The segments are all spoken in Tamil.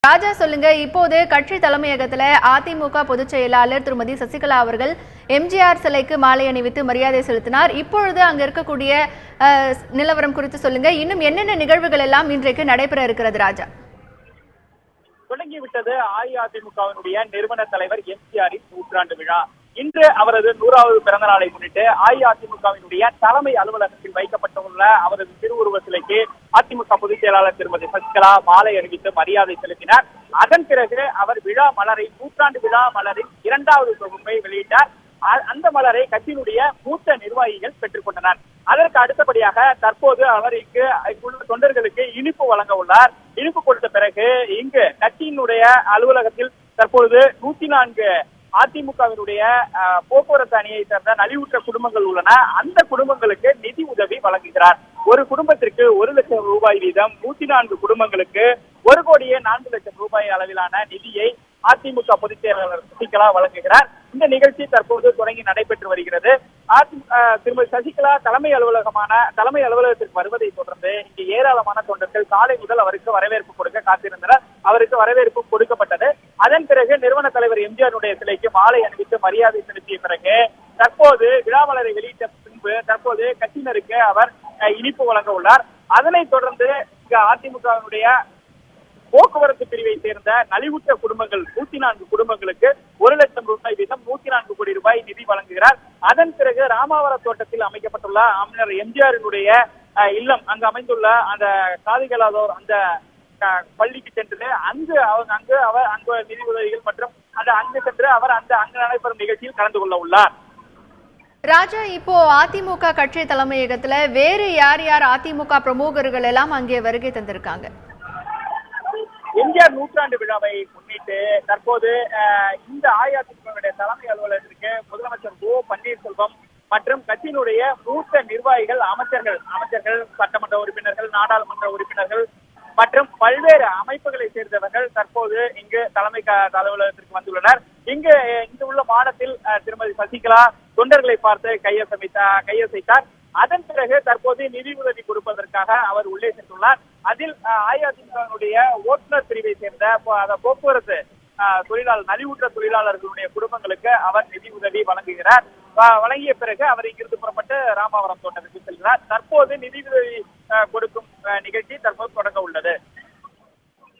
ராஜா சொல்லுங்க. இப்போது கட்சி தலைமையகத்துல அதிமுக பொதுச் செயலாளர் திருமதி சசிகலா அவர்கள் எம்ஜிஆர் சிலைக்கு மாலை அணிவித்து மரியாதை செலுத்தினார். இப்பொழுது அங்க இருக்கக்கூடிய நிலவரம் குறித்து சொல்லுங்க. இன்னும் என்னென்ன நிகழ்வுகள் எல்லாம் இன்றைக்கு நடைபெற இருக்கிறது ராஜா? தொடங்கிவிட்டது அஇஅதிமுகவினுடைய நிறுவன தலைவர் எம்ஜிஆரின் 100ஆண்டு விழா. இன்று அவரது 100வது பிறந்த நாளை முன்னிட்டு அஇஅதிமுகவினுடைய தலைமை அலுவலகத்தில் வைக்கப்பட்டுள்ள அவரது திருவுருவ சிலைக்கு அதிமுக பொதுச் செயலாளர் திருமதி சசிகலா மாலை அணிவித்து மரியாதை செலுத்தினார். அதன் பிறகு அவர் விழா மலரை 100ஆண்டு விழா மலரின் 2வது தொகுப்பை வெளியிட்டார். அந்த மலரை கட்சியினுடைய மூத்த நிர்வாகிகள் பெற்றுக் கொண்டனர். அதற்கு அடுத்தபடியாக தற்போது அவருக்கு தொண்டர்களுக்கு இனிப்பு வழங்க உள்ளார். இனிப்பு கொடுத்த பிறகு இங்கு கட்சியினுடைய அலுவலகத்தில் தற்போது 104 அதிமுகவினுடைய போக்குவரத்து அணியை சேர்ந்த நலிவுற்ற குடும்பங்கள் உள்ளன. அந்த குடும்பங்களுக்கு நிதி உதவி வழங்குகிறார். ஒரு குடும்பத்திற்கு 1 லட்சம் ரூபாய் வீதம் 104 குடும்பங்களுக்கு 1,04,00,000 ரூபாய் அளவிலான நிதியை அதிமுக பொதுச் செயலாளர் சசிகலா வழங்குகிறார். இந்த நிகழ்ச்சி தற்போது தொடங்கி நடைபெற்று வருகிறது. திருமதி சசிகலா தலைமை அலுவலகத்திற்கு வருவதை தொடர்ந்து இங்கு ஏராளமான தொண்டர்கள் காலை முதல் அவருக்கு வரவேற்பு கொடுக்க காத்திருந்தனர். அவருக்கு வரவேற்பு கொடுக்கப்பட்டது. அதன் பிறகு நிறுவன தலைவர் எம்ஜிஆருடைய சிலைக்கு மாலை அணிவித்து மரியாதை செலுத்திய பிறகு தற்போது விழாமலரை வெளியிட்ட பின்பு தற்போது கட்சியினருக்கு அவர் இனிப்பு வழங்க உள்ளார். அதனைத் தொடர்ந்து அதிமுகவினுடைய போக்குவரத்து பிரிவை சேர்ந்த நலிவுற்ற குடும்பங்கள் 104 குடும்பங்களுக்கு 1 லட்சம் ரூபாய் வீதம் 104 கோடி ரூபாய் நிதி வழங்குகிறார். அதன் பிறகு ராமாவரம் தோட்டத்தில் அமைக்கப்பட்டுள்ள அமைச்சர் எம்ஜிஆரினுடைய இல்லம் அங்கு அமைந்துள்ள அந்த காதுகளாதோர் அந்த பள்ளிக்கு சென்று அங்கு நிதி உதவிகள் மற்றும் அங்கு சென்று அவர் அங்கு நடைபெறும் நிகழ்ச்சியில் கலந்து கொள்ள உள்ளார். ராஜா, இப்போ அதிமுக கட்சி தலைமையகத்துல வேறு யார் யார் அதிமுக பிரமுகர்கள் எல்லாம் அங்கே வருகை தந்திருக்காங்க? எம்ஜிஆர் 100ஆண்டு விழாவை முன்னிட்டு தற்போது இந்த அஇஅதிமுக தலைமை அலுவலகத்திற்கு முதலமைச்சர் ஓ பன்னீர்செல்வம் மற்றும் கட்சியினுடைய மூத்த நிர்வாகிகள், அமைச்சர்கள், சட்டமன்ற உறுப்பினர்கள், நாடாளுமன்ற உறுப்பினர்கள் மற்றும் பல்வேறு அமைப்புகளை சேர்ந்தவர்கள் தற்போது இங்கு தலைமை அலுவலகத்திற்கு வந்துள்ளனர். இங்கு உள்ள மாடத்தில் திருமதி சசிகலா தொண்டர்களை பார்த்து கையசைத்தார். அதன் பிறகு தற்போது நிதி உதவி கொடுப்பதற்காக அவர் உள்ளே சென்றுள்ளார். அதில் அஇஅதிமுகவினுடைய ஓட்டுநர் பிரிவை சேர்ந்த போக்குவரத்து தொழிலாளர் நலிவுற்ற தொழிலாளர்களுடைய குடும்பங்களுக்கு அவர் நிதி உதவி வழங்குகிறார். வழங்கிய பிறகு அவர் இங்கிருந்து புறப்பட்டு ராமாவரம் தோட்டத்திற்கு செல்கிறார். தற்போது நிதி உதவி கொடுக்கும் நிகழ்ச்சி தற்போது தொடங்க உள்ளது.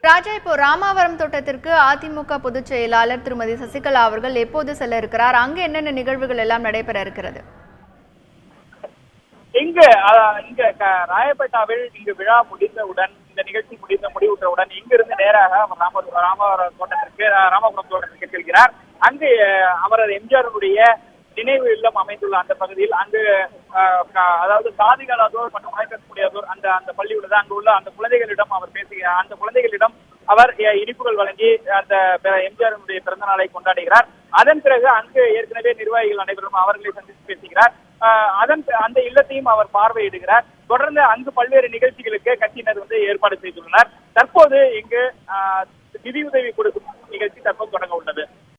ராஜா, இப்போ ராமாவரம் தோட்டத்திற்கு அதிமுக பொதுச் செயலாளர் திருமதி சசிகலா அவர்கள் எப்போது செல்ல இருக்கிறார்? அங்கு என்னென்ன நிகழ்வுகள் எல்லாம் நடைபெற இருக்கிறது? இங்கு ராயப்பேட்டாவில் இங்கு விழா முடிந்தவுடன், இந்த நிகழ்ச்சி முடிவுற்றவுடன் இங்கிருந்து நேராக ராமாவரம் தோட்டத்திற்கு செல்கிறார். அங்கு அமரர் எம்ஜிஆருடைய நினைவு இல்லம் அமைந்துள்ள அந்த பகுதியில் அங்கு அதாவது சாதிகளாதோர் மற்றும் மயக்கக்கூடியதோர் அந்த பள்ளி உள்ளது. அங்கு உள்ள அந்த குழந்தைகளிடம் அவர் பேசுகிறார். அந்த குழந்தைகளிடம் அவர் இனிப்புகள் வழங்கி அந்த எம்ஜிஆருடைய பிறந்த நாளை கொண்டாடுகிறார். அதன் பிறகு அங்கு ஏற்கனவே நிர்வாகிகள் அனைவரும் அவர்களை சந்தித்து பேசுகிறார். அந்த இல்லத்தையும் அவர் பார்வையிடுகிறார். தொடர்ந்து அங்கு பல்வேறு நிகழ்ச்சிகளுக்கு கட்சியினர் ஏற்பாடு செய்துள்ளனர். தற்போது இங்கு நிதியுதவி கொடுக்கும் நிகழ்ச்சி